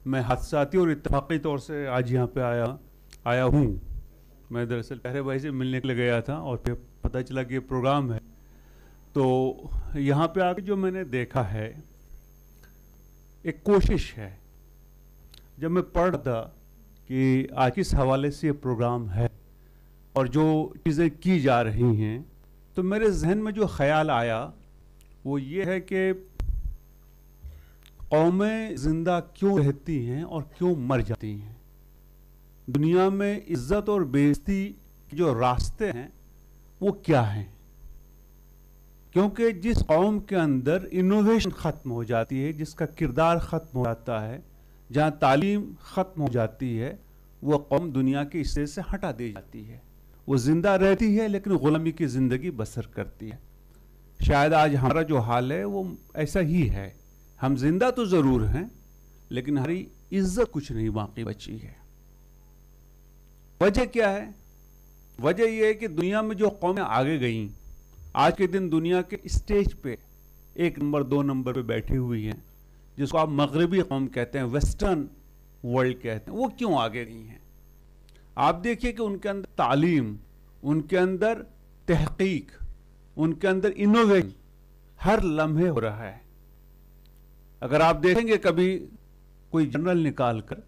मैं हादसाती और इत्तेफाकी तौर से आज यहाँ पे आया हूँ। मैं दरअसल पहले भाई से मिलने के लिए गया था और फिर पता चला कि ये प्रोग्राम है। तो यहाँ पे आके जो मैंने देखा है, एक कोशिश है। जब मैं पढ़ रहा था कि आज किस हवाले से ये प्रोग्राम है और जो चीज़ें की जा रही हैं, तो मेरे जहन में जो ख्याल आया वो ये है कि कौमें ज़िंदा क्यों रहती हैं और क्यों मर जाती हैं। दुनिया में इज्जत और बेइज्जती के जो रास्ते हैं वो क्या हैं? क्योंकि जिस कौम के अंदर इनोवेशन ख़त्म हो जाती है, जिसका किरदार ख़त्म हो जाता है, जहाँ तालीम ख़त्म हो जाती है, वो कौम दुनिया के हिस्से से हटा दी जाती है। वो ज़िंदा रहती है लेकिन ग़ुलामी की ज़िंदगी बसर करती है। शायद आज हमारा जो हाल है वो ऐसा ही है। हम जिंदा तो ज़रूर हैं लेकिन हमारी इज्जत कुछ नहीं बाकी बची है। वजह क्या है? वजह यह है कि दुनिया में जो कौमें आगे गईं, आज के दिन दुनिया के स्टेज पे 1 नंबर 2 नंबर पे बैठी हुई हैं, जिसको आप मगरबी कौम कहते हैं, वेस्टर्न वर्ल्ड कहते हैं, वो क्यों आगे गई हैं? आप देखिए कि उनके अंदर तालीम, उनके अंदर तहकीक, उनके अंदर इनोवेशन हर लम्हे हो रहा है। अगर आप देखेंगे कभी कोई जर्नल निकाल कर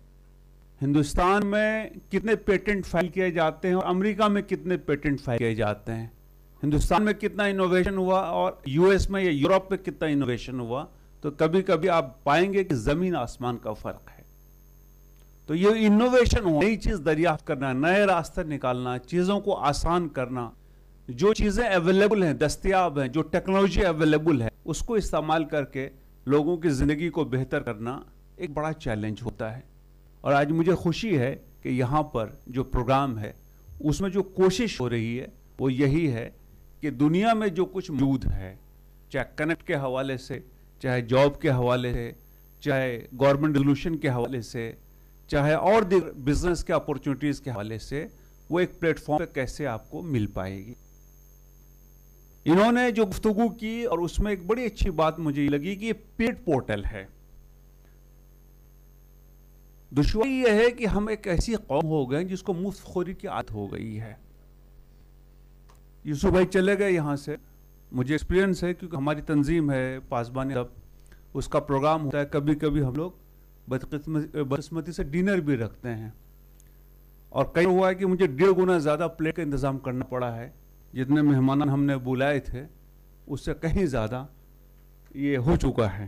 हिंदुस्तान में कितने पेटेंट फाइल किए जाते हैं और अमेरिका में कितने पेटेंट फाइल किए जाते हैं, हिंदुस्तान में कितना इनोवेशन हुआ और यूएस में या यूरोप में कितना इनोवेशन हुआ, तो कभी कभी आप पाएंगे कि जमीन आसमान का फर्क है। तो ये इनोवेशन, नई चीज दरियाफ्त करना, नए रास्ते निकालना, चीजों को आसान करना, जो चीजें अवेलेबल हैं, दस्तयाब हैं, जो टेक्नोलॉजी अवेलेबल है, उसको इस्तेमाल करके लोगों की जिंदगी को बेहतर करना एक बड़ा चैलेंज होता है। और आज मुझे खुशी है कि यहाँ पर जो प्रोग्राम है उसमें जो कोशिश हो रही है वो यही है कि दुनिया में जो कुछ मौजूद है, चाहे कनेक्ट के हवाले से, चाहे जॉब के हवाले से, चाहे गवर्नमेंट रेजोल्यूशन के हवाले से, चाहे और बिजनेस के अपॉर्चुनिटीज के हवाले से, वो एक प्लेटफॉर्म पे कैसे आपको मिल पाएगी। इन्होंने जो गुफ्तगू की और उसमें एक बड़ी अच्छी बात मुझे लगी कि ये पेड पोर्टल है। दुश्वारी यह है कि हम एक ऐसी कौम हो गए जिसको मुफ्तखोरी की आदत हो गई है। यूसुफ भाई चले गए यहाँ से, मुझे एक्सपीरियंस है क्योंकि हमारी तंजीम है पासबानी, अब उसका प्रोग्राम होता है, कभी कभी हम लोग बदकिस्मती से डिनर भी रखते हैं और कई हुआ है कि मुझे 1.5 गुना ज़्यादा प्लेट का इंतज़ाम करना पड़ा है। जितने मेहमान हमने बुलाए थे उससे कहीं ज़्यादा ये हो चुका है।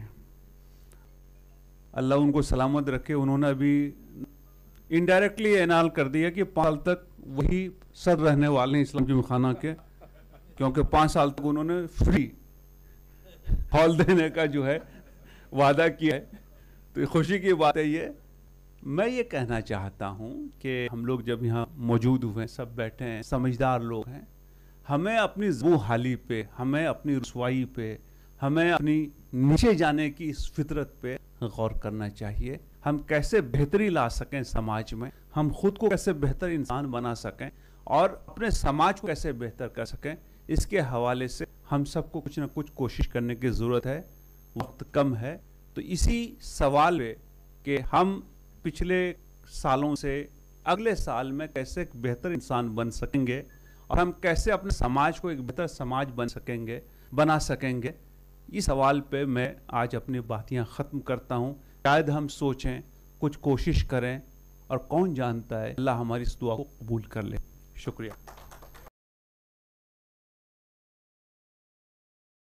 अल्लाह उनको सलामत रखे। उन्होंने अभी इनडायरेक्टली ऐलान कर दिया कि 5 साल तक वही सर रहने वाले हैं इस्लाम जिमखाना के, क्योंकि 5 साल तक उन्होंने फ्री हॉल देने का जो है वादा किया है। तो खुशी की बात है ये। मैं ये कहना चाहता हूँ कि हम लोग जब यहाँ मौजूद हुए हैं, सब बैठे हैं, समझदार लोग हैं, हमें अपनी ज़बू हाली पे, हमें अपनी रुसवाई पे, हमें अपनी नीचे जाने की इस फितरत पे गौर करना चाहिए। हम कैसे बेहतरी ला सकें समाज में, हम खुद को कैसे बेहतर इंसान बना सकें और अपने समाज को कैसे बेहतर कर सकें, इसके हवाले से हम सबको कुछ ना कुछ कोशिश करने की ज़रूरत है। वक्त कम है, तो इसी सवाल पे कि हम पिछले सालों से अगले साल में कैसे एक बेहतर इंसान बन सकेंगे और हम कैसे अपने समाज को एक बेहतर समाज बना सकेंगे, इस सवाल पे मैं आज अपनी बातियाँ ख़त्म करता हूँ। शायद हम सोचें, कुछ कोशिश करें और कौन जानता है अल्लाह हमारी इस दुआ को कबूल कर ले। शुक्रिया।